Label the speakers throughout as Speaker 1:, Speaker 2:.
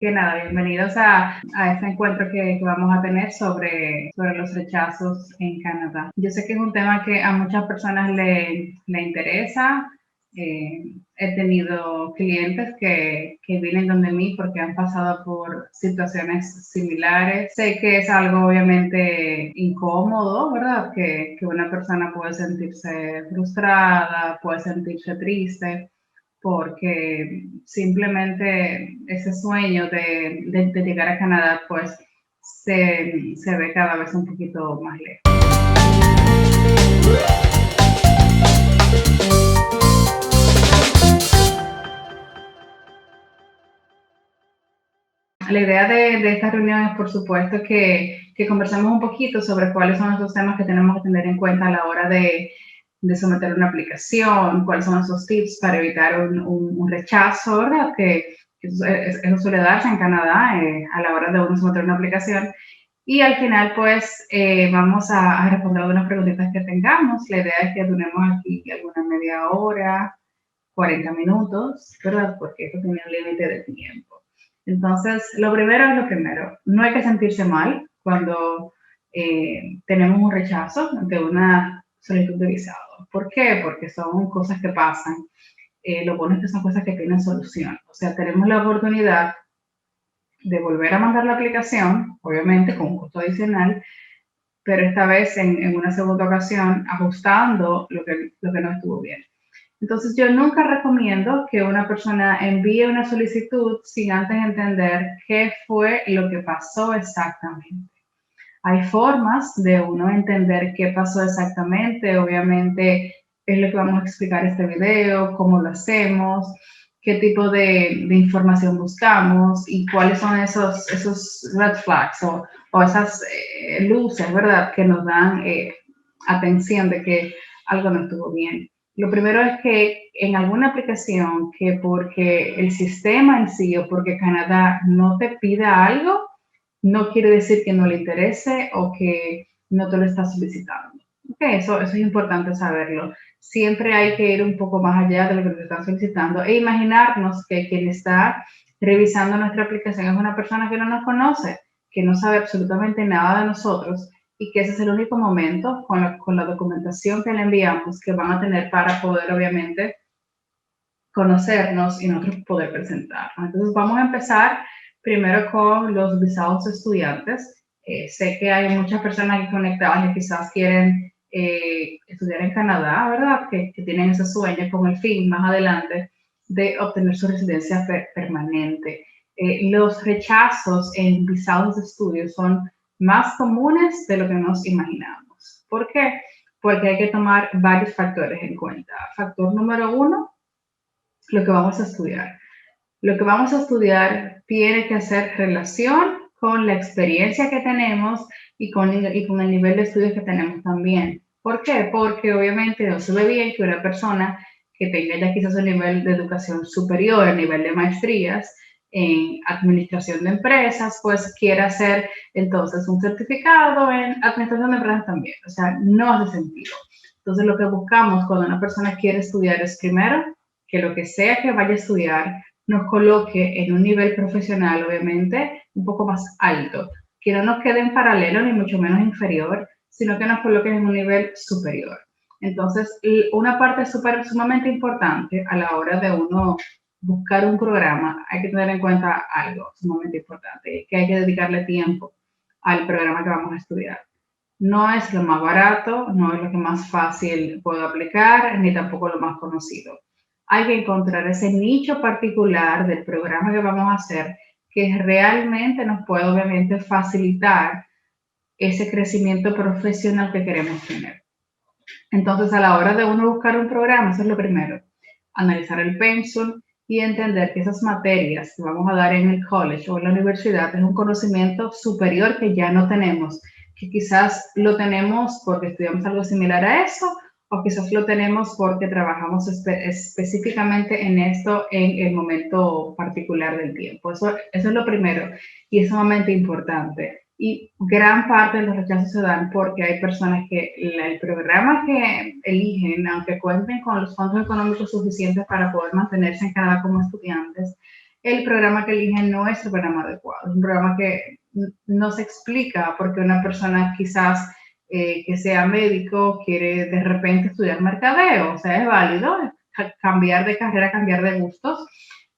Speaker 1: Que nada, bienvenidos a este encuentro que vamos a tener sobre los rechazos en Canadá. Yo sé que es un tema que a muchas personas le interesa. He tenido clientes que vienen donde mí porque han pasado por situaciones similares. Sé que es algo obviamente incómodo, ¿verdad? Que una persona puede sentirse frustrada, puede sentirse triste porque simplemente ese sueño de llegar a Canadá pues se ve cada vez un poquito más lejos. La idea de esta reunión es, por supuesto, que conversemos un poquito sobre cuáles son esos temas que tenemos que tener en cuenta a la hora de someter una aplicación, cuáles son esos tips para evitar un rechazo, ¿verdad? Que eso suele darse en Canadá a la hora de uno someter una aplicación. Y al final, pues, vamos a responder algunas preguntitas que tengamos. La idea es que duremos aquí alguna media hora, 40 minutos, ¿verdad? Porque esto tiene un límite de tiempo. Entonces, lo primero es lo primero. No hay que sentirse mal cuando tenemos un rechazo de una solicitud de visado. ¿Por qué? Porque son cosas que pasan. Lo bueno es que son cosas que tienen solución. O sea, tenemos la oportunidad de volver a mandar la aplicación, obviamente con un costo adicional, pero esta vez en una segunda ocasión ajustando lo que no estuvo bien. Entonces, yo nunca recomiendo que una persona envíe una solicitud sin antes entender qué fue lo que pasó exactamente. Hay formas de uno entender qué pasó exactamente, obviamente es lo que vamos a explicar en este video, cómo lo hacemos, qué tipo de información buscamos y cuáles son esos red flags o esas luces, ¿verdad?, que nos dan atención de que algo no estuvo bien. Lo primero es que en alguna aplicación que porque el sistema en sí o porque Canadá no te pida algo, no quiere decir que no le interese o que no te lo está solicitando. Okay, eso es importante saberlo. Siempre hay que ir un poco más allá de lo que te están solicitando e imaginarnos que quien está revisando nuestra aplicación es una persona que no nos conoce, que no sabe absolutamente nada de nosotros y que ese es el único momento con la documentación que le enviamos que van a tener para poder, obviamente, conocernos y nosotros poder presentarnos. Entonces, vamos a empezar primero con los visados de estudiantes. Sé que hay muchas personas aquí conectadas que quizás quieren estudiar en Canadá, ¿verdad? Que tienen ese sueño con el fin más adelante de obtener su residencia permanente. Los rechazos en visados de estudio son más comunes de lo que nos imaginamos. ¿Por qué? Porque hay que tomar varios factores en cuenta. Factor número uno, lo que vamos a estudiar. Lo que vamos a estudiar tiene que hacer relación con la experiencia que tenemos y con el nivel de estudios que tenemos también. ¿Por qué? Porque obviamente no se ve bien que una persona que tenga ya quizás un nivel de educación superior, a nivel de maestrías en administración de empresas, pues quiera hacer entonces un certificado en administración de empresas también. O sea, no hace sentido. Entonces, lo que buscamos cuando una persona quiere estudiar es primero que lo que sea que vaya a estudiar nos coloque en un nivel profesional, obviamente, un poco más alto, que no nos quede en paralelo ni mucho menos inferior, sino que nos coloque en un nivel superior. Entonces, una parte sumamente importante a la hora de uno buscar un programa, hay que tener en cuenta algo sumamente importante, que hay que dedicarle tiempo al programa que vamos a estudiar. No es lo más barato, no es lo que más fácil puedo aplicar, ni tampoco lo más conocido. Hay que encontrar ese nicho particular del programa que vamos a hacer que realmente nos pueda obviamente facilitar ese crecimiento profesional que queremos tener. Entonces, a la hora de uno buscar un programa, eso es lo primero, analizar el pensum y entender que esas materias que vamos a dar en el college o en la universidad es un conocimiento superior que ya no tenemos, que quizás lo tenemos porque estudiamos algo similar a eso o quizás lo tenemos porque trabajamos específicamente en esto en el momento particular del tiempo. Eso es lo primero y es sumamente importante. Y gran parte de los rechazos se dan porque hay personas que el programa que eligen, aunque cuenten con los fondos económicos suficientes para poder mantenerse en Canadá como estudiantes, el programa que eligen no es el programa adecuado. Es un programa que no se explica porque una persona quizás que sea médico quiere de repente estudiar mercadeo. O sea, es válido cambiar de carrera, cambiar de gustos,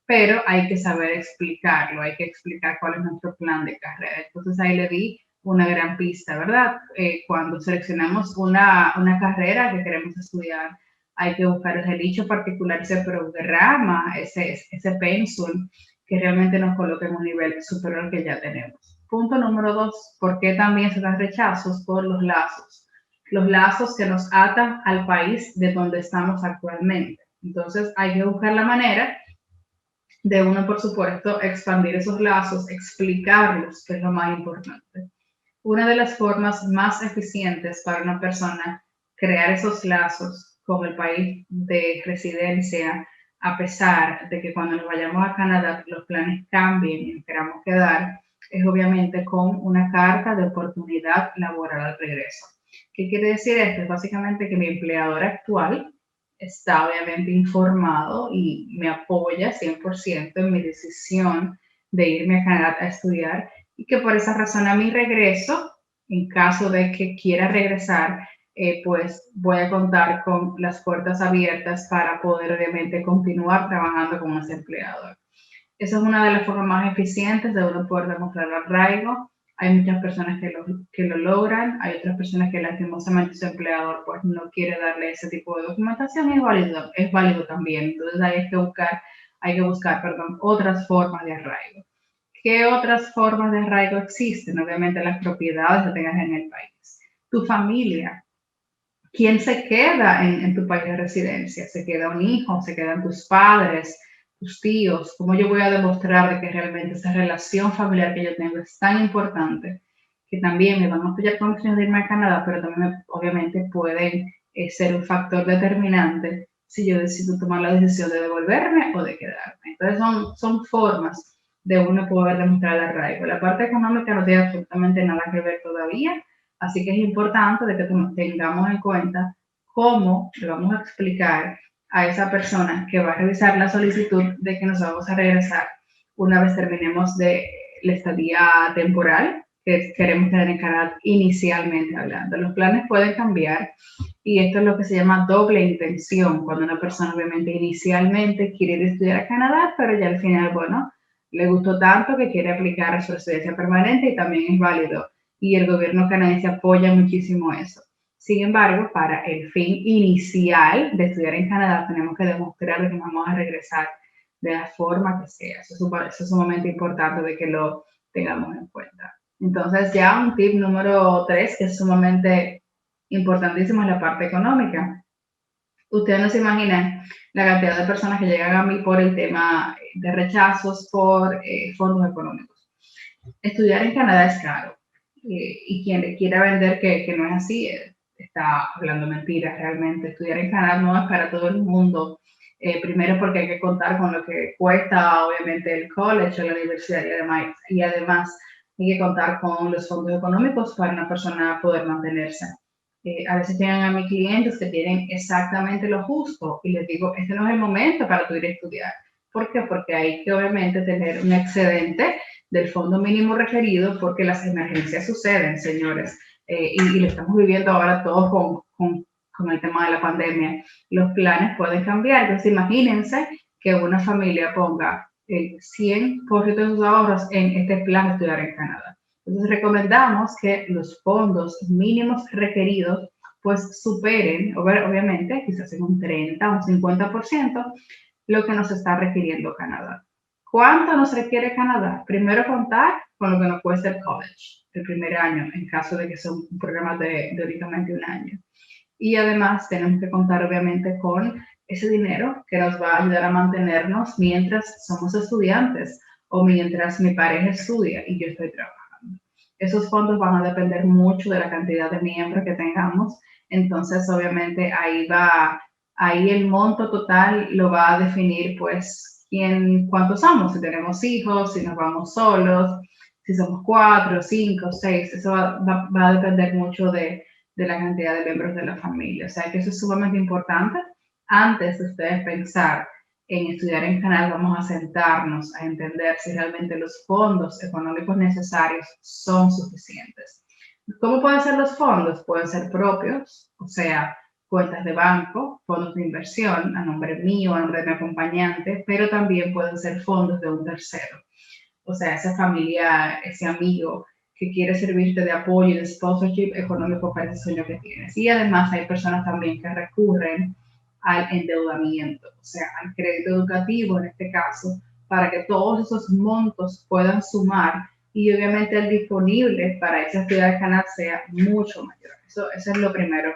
Speaker 1: pero hay que saber explicarlo, hay que explicar cuál es nuestro plan de carrera. Entonces ahí le di una gran pista, ¿verdad? Cuando seleccionamos una carrera que queremos estudiar, hay que buscar ese nicho particular, ese programa, ese pensum que realmente nos coloque en un nivel superior al que ya tenemos. Punto número 2, ¿por qué también se dan rechazos? Por los lazos. Los lazos que nos atan al país de donde estamos actualmente. Entonces hay que buscar la manera de uno, por supuesto, expandir esos lazos, explicarlos, que es lo más importante. Una de las formas más eficientes para una persona crear esos lazos con el país de residencia, a pesar de que cuando nos vayamos a Canadá los planes cambien y nos queramos quedar, es obviamente con una carta de oportunidad laboral al regreso. ¿Qué quiere decir esto? Es básicamente que mi empleador actual está obviamente informado y me apoya 100% en mi decisión de irme a Canadá a estudiar y que por esa razón a mi regreso, en caso de que quiera regresar, pues voy a contar con las puertas abiertas para poder obviamente continuar trabajando como ese empleador. Esa es una de las formas más eficientes de uno poder demostrar el arraigo. Hay muchas personas que lo logran, hay otras personas que lastimosamente su empleador pues no quiere darle ese tipo de documentación y es válido también. Entonces hay que buscar, perdón, otras formas de arraigo. ¿Qué otras formas de arraigo existen? Obviamente las propiedades que tengas en el país. Tu familia. ¿Quién se queda en tu país de residencia? ¿Se queda un hijo? ¿Se quedan tus padres? ¿Tus tíos? ¿Cómo yo voy a demostrar de que realmente esa relación familiar que yo tengo es tan importante que también me van a apoyar con opciones de irme a Canadá, pero también obviamente pueden ser un factor determinante si yo decido tomar la decisión de devolverme o de quedarme? Entonces son formas de uno poder demostrar el arraigo. La parte económica no tiene absolutamente nada que ver todavía, así que es importante de que tengamos en cuenta cómo le vamos a explicar a esa persona que va a revisar la solicitud de que nos vamos a regresar una vez terminemos de la estadía temporal que queremos tener en Canadá inicialmente hablando. Los planes pueden cambiar y esto es lo que se llama doble intención, cuando una persona obviamente inicialmente quiere ir a estudiar a Canadá, pero ya al final, bueno, le gustó tanto que quiere aplicar a su residencia permanente y también es válido. Y el gobierno canadiense apoya muchísimo eso. Sin embargo, para el fin inicial de estudiar en Canadá, tenemos que demostrar que vamos a regresar de la forma que sea. Eso es sumamente importante de que lo tengamos en cuenta. Entonces, ya un tip número 3, que es sumamente importantísimo, es la parte económica. Ustedes no se imaginan la cantidad de personas que llegan a mí por el tema de rechazos por fondos económicos. Estudiar en Canadá es caro y quien le quiera vender que no es así, está hablando mentiras realmente. Estudiar en Canadá no es para todo el mundo. Primero porque hay que contar con lo que cuesta obviamente el college o la universidad y además hay que contar con los fondos económicos para una persona poder mantenerse. A veces llegan a mis clientes que tienen exactamente lo justo y les digo, este no es el momento para tu ir a estudiar. ¿Por qué? Porque hay que obviamente tener un excedente del fondo mínimo requerido porque las emergencias suceden, señores, y lo estamos viviendo ahora todos con el tema de la pandemia. Los planes pueden cambiar, entonces imagínense que una familia ponga el 100% de sus ahorros en este plan de estudiar en Canadá. Entonces recomendamos que los fondos mínimos requeridos pues superen, obviamente, quizás en un 30 o un 50%, lo que nos está requiriendo Canadá. ¿Cuánto nos requiere Canadá? Primero contar con lo que nos cuesta el college, el primer año, en caso de que sea un programa de únicamente un año. Y además tenemos que contar obviamente con ese dinero que nos va a ayudar a mantenernos mientras somos estudiantes o mientras mi pareja estudia y yo estoy trabajando. Esos fondos van a depender mucho de la cantidad de miembros que tengamos, entonces obviamente ahí el monto total lo va a definir pues cuántos somos, si tenemos hijos, si nos vamos solos, si somos 4, 5, 6, eso va a depender mucho de la cantidad de miembros de la familia. O sea que eso es sumamente importante antes de ustedes pensar en estudiar en Canadá vamos a sentarnos a entender si realmente los fondos económicos necesarios son suficientes. ¿Cómo pueden ser los fondos? Pueden ser propios, o sea, cuentas de banco, fondos de inversión a nombre mío, a nombre de mi acompañante, pero también pueden ser fondos de un tercero. O sea, ese familiar, ese amigo que quiere servirte de apoyo y de sponsorship económico para ese sueño que tienes. Y además hay personas también que recurren al endeudamiento, o sea, al crédito educativo en este caso, para que todos esos montos puedan sumar y obviamente el disponible para esa actividad de canal sea mucho mayor. Eso es lo primero.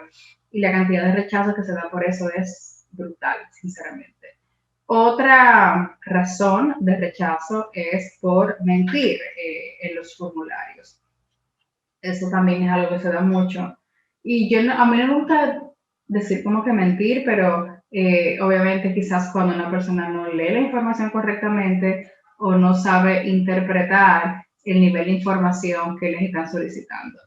Speaker 1: Y la cantidad de rechazo que se da por eso es brutal, sinceramente. Otra razón de rechazo es por mentir en los formularios. Eso también es algo que se da mucho. Y a mí no me gusta decir como que mentir, pero obviamente quizás cuando una persona no lee la información correctamente o no sabe interpretar el nivel de información que les están solicitando.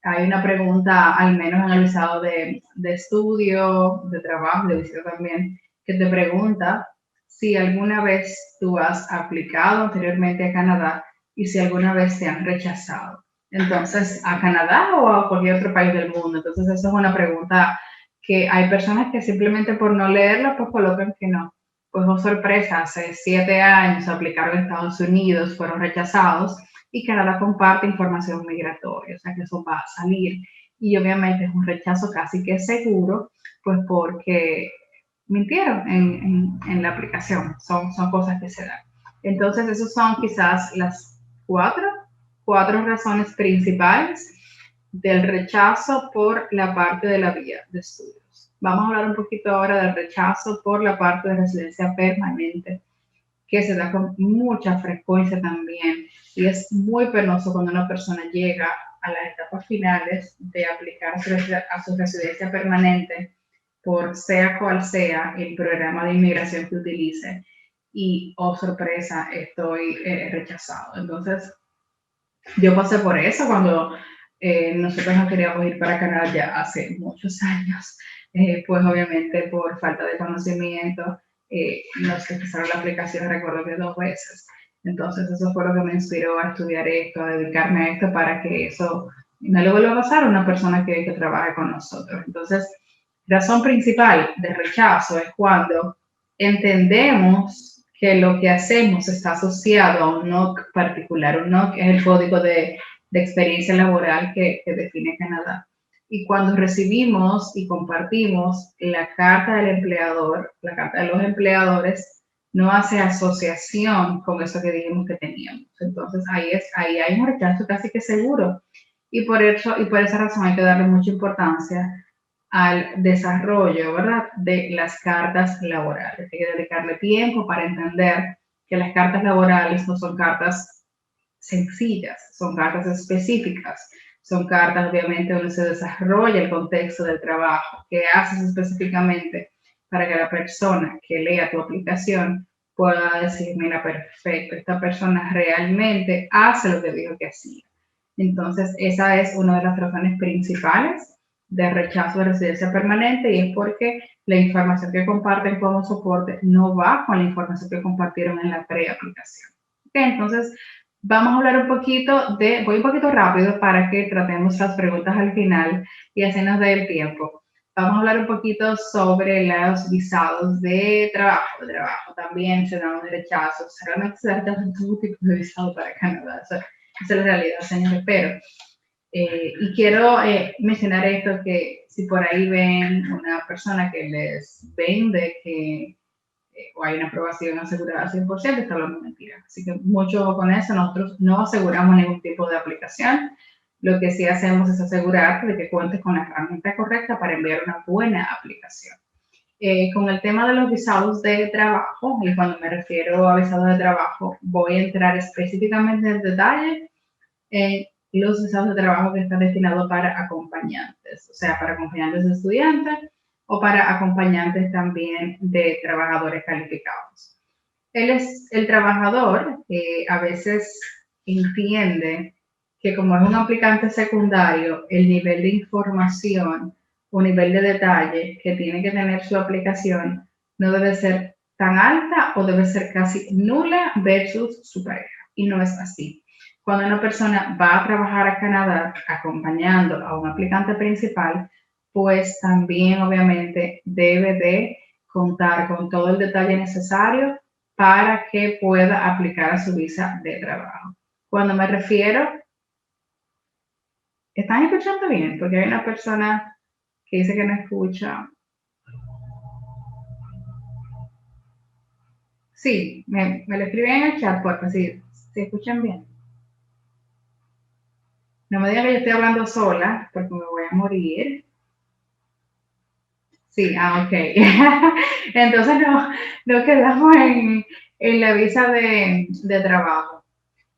Speaker 1: Hay una pregunta, al menos en el visado de estudio, de trabajo, de visita también, que te pregunta si alguna vez tú has aplicado anteriormente a Canadá y si alguna vez te han rechazado. Entonces, ¿a Canadá o a cualquier otro país del mundo? Entonces, esa es una pregunta que hay personas que simplemente por no leerla, pues colocan que no. Pues, oh sorpresa, hace 7 años aplicaron en Estados Unidos, fueron rechazados y Canadá comparte información migratoria, o sea que eso va a salir. Y obviamente es un rechazo casi que seguro, pues porque mintieron en la aplicación, son cosas que se dan. Entonces, esas son quizás las cuatro razones principales del rechazo por la parte de la vía de estudios. Vamos a hablar un poquito ahora del rechazo por la parte de residencia permanente, que se da con mucha frecuencia también y es muy penoso cuando una persona llega a las etapas finales de aplicar a su residencia permanente por sea cual sea el programa de inmigración que utilice y, oh sorpresa, estoy rechazado. Entonces, yo pasé por eso cuando nosotros no queríamos ir para Canadá ya hace muchos años, pues obviamente por falta de conocimiento nos rechazaron la aplicación, recuerdo que 2 veces. Entonces eso fue lo que me inspiró a estudiar esto, a dedicarme a esto para que eso no le vuelva a pasar a una persona que trabaje con nosotros. Entonces, razón principal de rechazo es cuando entendemos que lo que hacemos está asociado a un NOC particular. Un NOC es el código de experiencia laboral que define Canadá. Y cuando recibimos y compartimos la carta del empleador, la carta de los empleadores, no hace asociación con eso que dijimos que teníamos. Entonces ahí hay un rechazo casi que seguro. Y por esa razón hay que darle mucha importancia al desarrollo, ¿verdad?, de las cartas laborales. Hay que dedicarle tiempo para entender que las cartas laborales no son cartas sencillas, son cartas específicas, son cartas obviamente donde se desarrolla el contexto del trabajo, que haces específicamente para que la persona que lea tu aplicación pueda decir, mira, perfecto, esta persona realmente hace lo que dijo que hacía. Entonces, esa es una de las razones principales de rechazo de residencia permanente y es porque la información que comparten como soporte no va con la información que compartieron en la preaplicación. Okay, entonces, vamos a hablar voy un poquito rápido para que tratemos las preguntas al final y así nos dé el tiempo. Vamos a hablar un poquito sobre los visados de trabajo. De trabajo también se dan rechazos. Realmente se dan todo tipo de visado para Canadá. Esa es la realidad, señores. Pero y quiero mencionar esto, que si por ahí ven una persona que les vende que o hay una aprobación asegurada al 100%, está hablando mentira. Así que mucho con eso, nosotros no aseguramos ningún tipo de aplicación. Lo que sí hacemos es asegurar de que cuentes con la herramienta correcta para enviar una buena aplicación. Con el tema de los visados de trabajo, y cuando me refiero a visados de trabajo, voy a entrar específicamente en detalle en los visados de trabajo que están destinados para acompañantes, o sea, para acompañantes de estudiantes o para acompañantes también de trabajadores calificados. El trabajador a veces entiende que como es un aplicante secundario, el nivel de información o nivel de detalle que tiene que tener su aplicación no debe ser tan alta o debe ser casi nula versus su pareja. Y no es así. Cuando una persona va a trabajar a Canadá acompañando a un aplicante principal, pues también obviamente debe de contar con todo el detalle necesario para que pueda aplicar a su visa de trabajo. Cuando me refiero, ¿están escuchando bien? Porque hay una persona que dice que no escucha. Sí, me lo escriben en el chat porque si se escuchan bien. No me digan que yo estoy hablando sola porque me voy a morir. Sí, ok. Entonces no quedamos en la visa de trabajo.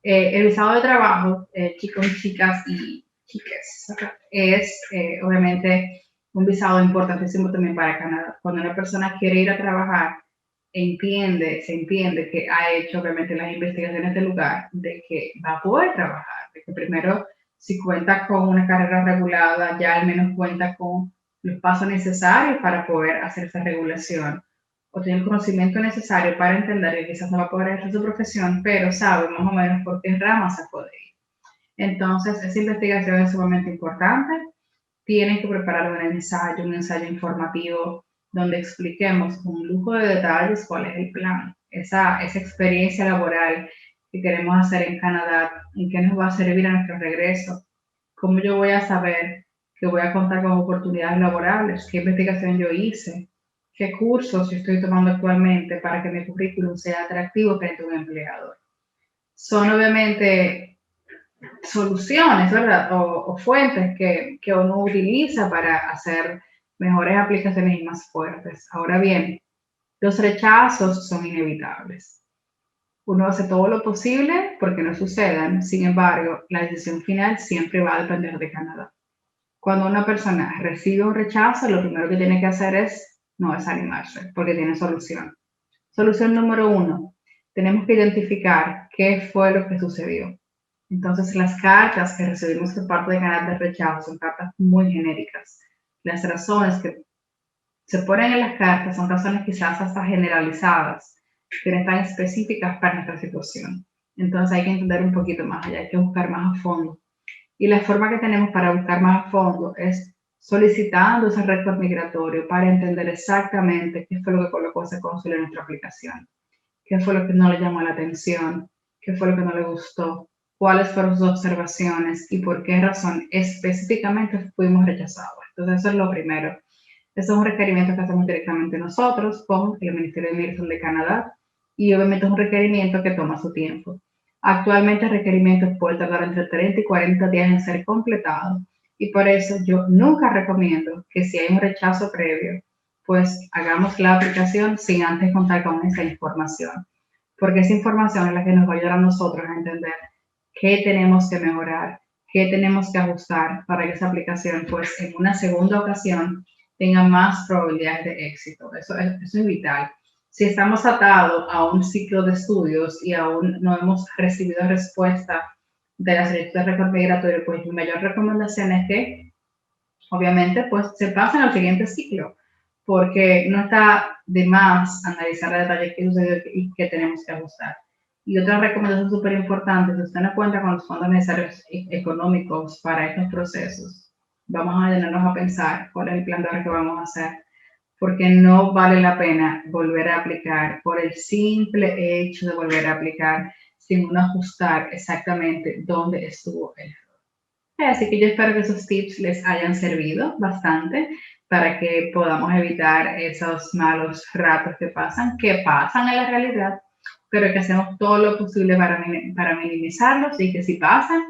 Speaker 1: El visado de trabajo, chicos, chicas y chiques, es obviamente un visado importantísimo también para Canadá. Cuando una persona quiere ir a trabajar, se entiende que ha hecho obviamente las investigaciones del lugar de que va a poder trabajar, de que primero si cuenta con una carrera regulada, ya al menos cuenta con los pasos necesarios para poder hacer esa regulación o tiene el conocimiento necesario para entender que quizás no va a poder hacer su profesión, pero sabe más o menos por qué ramas se puede ir. Entonces, esa investigación es sumamente importante. Tienen que preparar un ensayo informativo donde expliquemos con lujo de detalles cuál es el plan, esa experiencia laboral que queremos hacer en Canadá, en qué nos va a servir a nuestro regreso, cómo yo voy a saber que voy a contar con oportunidades laborales, qué investigación yo hice, qué cursos yo estoy tomando actualmente para que mi currículum sea atractivo frente a un empleador. Son obviamente soluciones, ¿verdad? O fuentes que uno utiliza para hacer mejores aplicaciones y más fuertes. Ahora bien, los rechazos son inevitables. Uno hace todo lo posible porque no sucedan, sin embargo, la decisión final siempre va a depender de Canadá. Cuando una persona recibe un rechazo, lo primero que tiene que hacer es no desanimarse, porque tiene solución. Solución número 1, tenemos que identificar qué fue lo que sucedió. Entonces, las cartas que recibimos por parte de Canadá de rechazo son cartas muy genéricas. Las razones que se ponen en las cartas son razones quizás hasta generalizadas, que no están específicas para nuestra situación. Entonces, hay que entender un poquito más allá, hay que buscar más a fondo. Y la forma que tenemos para buscar más a fondo es solicitando ese récord migratorio para entender exactamente qué fue lo que colocó ese cónsul en nuestra aplicación, qué fue lo que no le llamó la atención, qué fue lo que no le gustó, cuáles fueron sus observaciones y por qué razón específicamente fuimos rechazados. Entonces, eso es lo primero. Eso es un requerimiento que hacemos directamente nosotros con el Ministerio de Migración de Canadá y obviamente es un requerimiento que toma su tiempo. Actualmente el requerimiento puede tardar entre 30 y 40 días en ser completado y por eso yo nunca recomiendo que si hay un rechazo previo, pues hagamos la aplicación sin antes contar con esa información, porque esa información es la que nos va a ayudar a nosotros a entender qué tenemos que mejorar, qué tenemos que ajustar para que esa aplicación, pues en una segunda ocasión, tenga más probabilidades de éxito. Eso es vital. Si estamos atados a un ciclo de estudios y aún no hemos recibido respuesta de la solicitud de récord migratorio, pues mi mayor recomendación es que, obviamente, pues se pasen al siguiente ciclo, porque no está de más analizar a detalle qué sucedió y qué tenemos que ajustar. Y otra recomendación súper importante, si usted no cuenta con los fondos necesarios económicos para estos procesos, vamos a tenernos a pensar cuál es el plan de ahora que vamos a hacer, porque no vale la pena volver a aplicar por el simple hecho de volver a aplicar sin uno ajustar exactamente dónde estuvo el error. Así que yo espero que esos tips les hayan servido bastante para que podamos evitar esos malos ratos que pasan en la realidad, pero que hacemos todo lo posible para minimizarlos y que si pasan,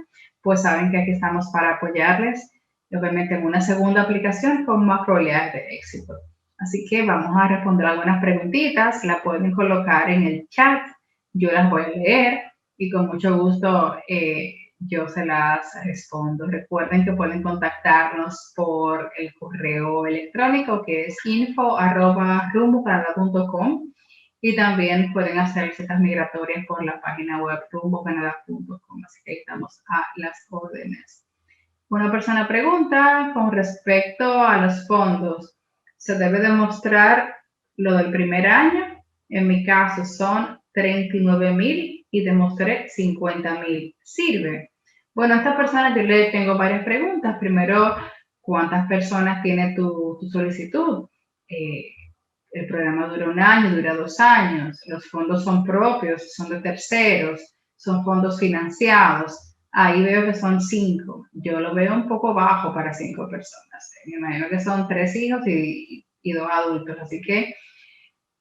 Speaker 1: pues saben que aquí estamos para apoyarles, obviamente en una segunda aplicación con más probabilidades de éxito. Así que vamos a responder algunas preguntitas, la pueden colocar en el chat, yo las voy a leer y con mucho gusto yo se las respondo. Recuerden que pueden contactarnos por el correo electrónico que es info@rumbocanada.com y también pueden hacer citas migratorias por la página web rumbocanada.com. Así que ahí estamos a las órdenes. Una persona pregunta con respecto a los fondos. ¿Se debe demostrar lo del primer año En mi caso son 39,000 y demostré 50,000. ¿Sirve? Bueno, a esta persona yo le tengo varias preguntas. Primero, ¿cuántas personas tiene tu solicitud? Eh, el programa dura 1 año, dura 2 años. Los fondos son propios, son de terceros, son fondos financiados. Ahí veo que son 5. Yo lo veo un poco bajo para 5 personas. Me imagino que son 3 hijos y 2 adultos. Así que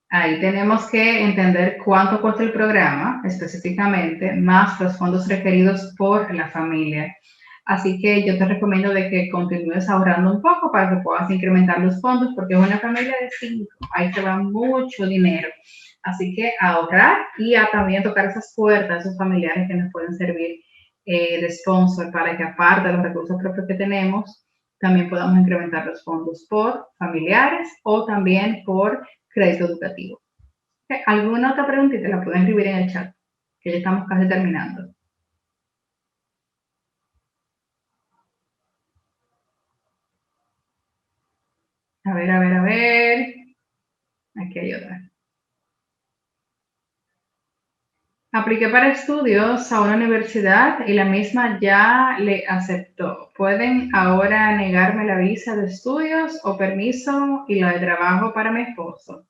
Speaker 1: ahí tenemos que entender cuánto cuesta el programa específicamente, más los fondos requeridos por la familia. Así que yo te recomiendo de que continúes ahorrando un poco para que puedas incrementar los fondos, porque es una familia de 5, ahí te va mucho dinero. Así que ahorrar y a también tocar esas puertas, esos familiares que nos pueden servir de sponsor para que aparte de los recursos propios que tenemos, también podamos incrementar los fondos por familiares o también por crédito educativo. ¿Alguna otra preguntita? La pueden escribir en el chat, que ya estamos casi terminando. A ver, a ver, a ver. Aquí hay otra. Apliqué para estudios a una universidad y la misma ya le aceptó. ¿Pueden ahora negarme la visa de estudios o permiso y la de trabajo para mi esposo?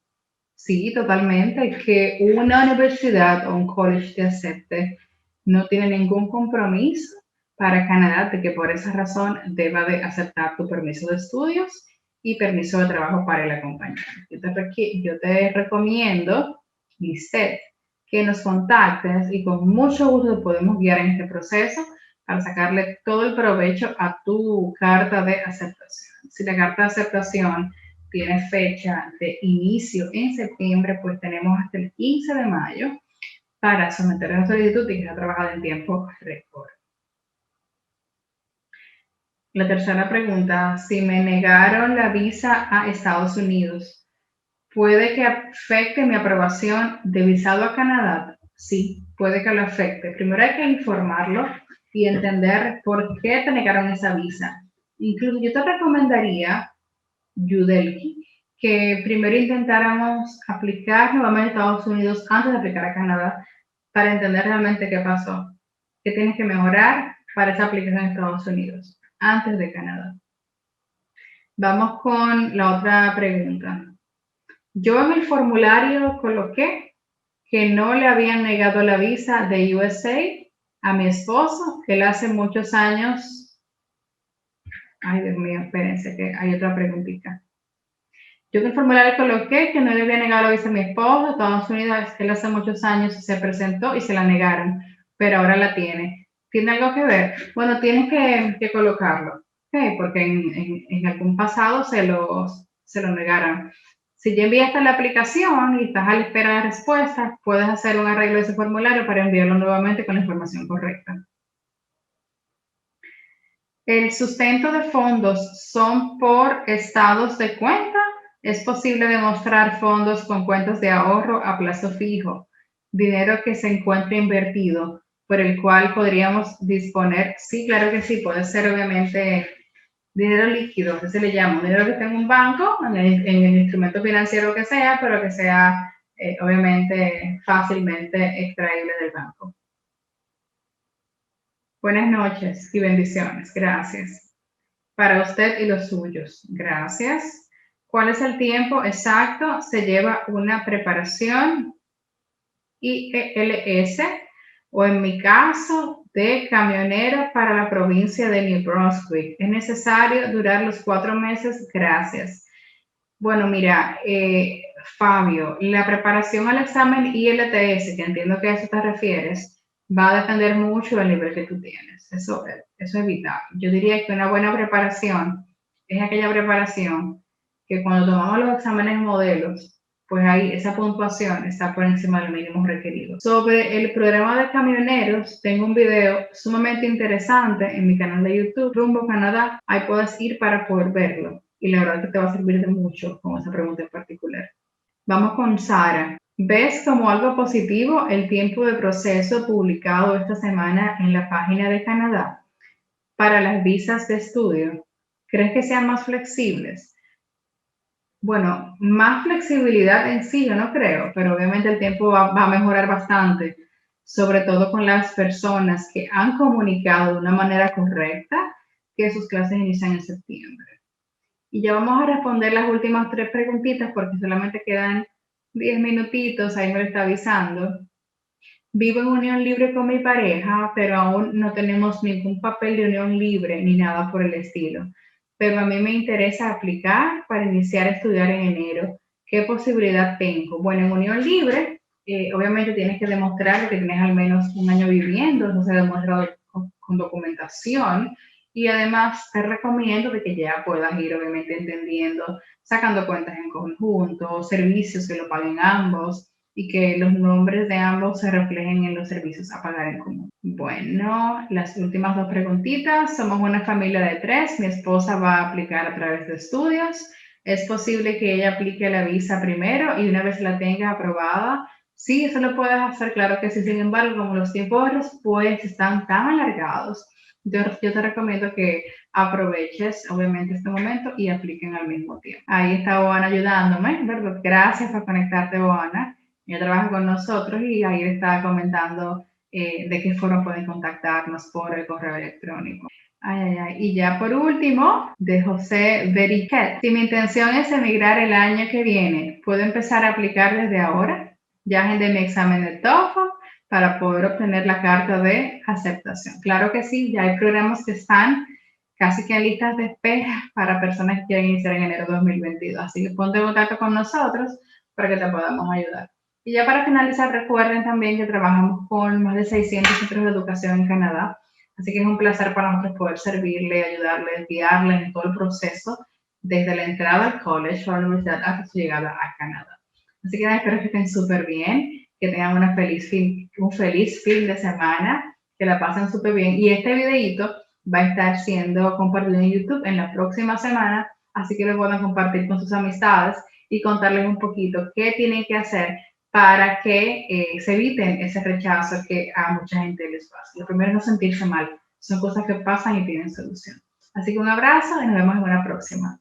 Speaker 1: Sí, totalmente. Que una universidad o un college te acepte no tiene ningún compromiso para Canadá de que por esa razón deba de aceptar tu permiso de estudios y permiso de trabajo para el acompañante. Yo te recomiendo, Lisette, que nos contactes y con mucho gusto te podemos guiar en este proceso para sacarle todo el provecho a tu carta de aceptación. Si la carta de aceptación tiene fecha de inicio en septiembre, pues tenemos hasta el 15 de mayo para someter la solicitud y que sea trabajada en tiempo récord. La tercera pregunta, si me negaron la visa a Estados Unidos, ¿puede que afecte mi aprobación de visado a Canadá? Sí, puede que lo afecte. Primero hay que informarlo y entender por qué te negaron esa visa. Incluso yo te recomendaría, Yudelki, que primero intentáramos aplicar nuevamente a Estados Unidos antes de aplicar a Canadá para entender realmente qué pasó, qué tienes que mejorar para esa aplicación en Estados Unidos antes de Canadá. Vamos con la otra pregunta. Yo en el formulario coloqué que no le habían negado la visa de USA a mi esposo, que él hace muchos años. Ay, Dios mío, espérense que hay otra preguntita. Yo en el formulario coloqué que no le había negado la visa a mi esposo, Estados Unidos, él hace muchos años se presentó y se la negaron, pero ahora la tiene. ¿Tiene algo que ver? Bueno, tienes que colocarlo, ¿okay? Porque en algún pasado se lo negaron. Si ya enviaste la aplicación y estás a la espera de respuesta, puedes hacer un arreglo de ese formulario para enviarlo nuevamente con la información correcta. ¿El sustento de fondos son por estados de cuenta? ¿Es posible demostrar fondos con cuentas de ahorro a plazo fijo, dinero que se encuentre invertido, por el cual podríamos disponer? Sí, claro que sí, puede ser obviamente dinero líquido, que se le llama, dinero que está en un banco, en el instrumento financiero que sea, pero que sea obviamente fácilmente extraíble del banco. Buenas noches y bendiciones. Gracias. Para usted y los suyos. Gracias. ¿Cuál es el tiempo exacto? Se lleva una preparación IELS o en mi caso de camionera para la provincia de New Brunswick. ¿Es necesario durar los 4 meses? Gracias. Bueno, mira, Fabio, la preparación al examen IELTS, que entiendo que a eso te refieres, va a depender mucho del nivel que tú tienes. Eso es vital. Yo diría que una buena preparación es aquella preparación que cuando tomamos los exámenes modelos, pues ahí esa puntuación está por encima del mínimo requerido. Sobre el programa de camioneros, tengo un video sumamente interesante en mi canal de YouTube, Rumbo Canadá. Ahí puedes ir para poder verlo. Y la verdad que te va a servir de mucho con esa pregunta en particular. Vamos con Sara. ¿Ves como algo positivo el tiempo de proceso publicado esta semana en la página de Canadá para las visas de estudio? ¿Crees que sean más flexibles? Bueno, más flexibilidad en sí, yo no creo, pero obviamente el tiempo va a mejorar bastante, sobre todo con las personas que han comunicado de una manera correcta que sus clases inician en septiembre. Y ya vamos a responder las últimas 3 preguntitas porque solamente quedan 10 minutitos, ahí me lo está avisando. Vivo en unión libre con mi pareja, pero aún no tenemos ningún papel de unión libre ni nada por el estilo. Pero a mí me interesa aplicar para iniciar a estudiar en enero. ¿Qué posibilidad tengo? Bueno, en unión libre, obviamente tienes que demostrar que tienes al menos un año viviendo, eso se ha demostrado con documentación. Y además te recomiendo de que ya puedas ir obviamente entendiendo, sacando cuentas en conjunto, servicios que lo paguen ambos y que los nombres de ambos se reflejen en los servicios a pagar en común. Bueno, las últimas 2 preguntitas. Somos una familia de 3. Mi esposa va a aplicar a través de estudios. Es posible que ella aplique la visa primero y una vez la tenga aprobada, sí, eso lo puedes hacer, claro que sí. Sin embargo, como los tiempos de respuesta están tan alargados, yo te recomiendo que aproveches obviamente este momento y apliquen al mismo tiempo. Ahí está Oana ayudándome, ¿verdad? Gracias por conectarte, Oana. Ella trabaja con nosotros y ahí le estaba comentando de qué forma pueden contactarnos por el correo electrónico. Ay, ay, ay. Y ya por último, de José Beriquet. Si mi intención es emigrar el año que viene, ¿puedo empezar a aplicar desde ahora? Ya agendé mi examen de TOEFL para poder obtener la carta de aceptación. Claro que sí, ya hay programas que están casi que en listas de espera para personas que quieren iniciar en enero de 2022. Así que ponte en contacto con nosotros para que te podamos ayudar. Y ya para finalizar, recuerden también que trabajamos con más de 600 centros de educación en Canadá, así que es un placer para nosotros poder servirle, ayudarle, guiarle en todo el proceso, desde la entrada al college o a la universidad hasta su llegada a Canadá. Así que espero que estén súper bien, que tengan un feliz fin de semana, que la pasen súper bien. Y este videito va a estar siendo compartido en YouTube en la próxima semana, así que lo puedan compartir con sus amistades y contarles un poquito qué tienen que hacer para que se eviten ese rechazo que a mucha gente les pasa. Lo primero es no sentirse mal, son cosas que pasan y tienen solución. Así que un abrazo y nos vemos en una próxima.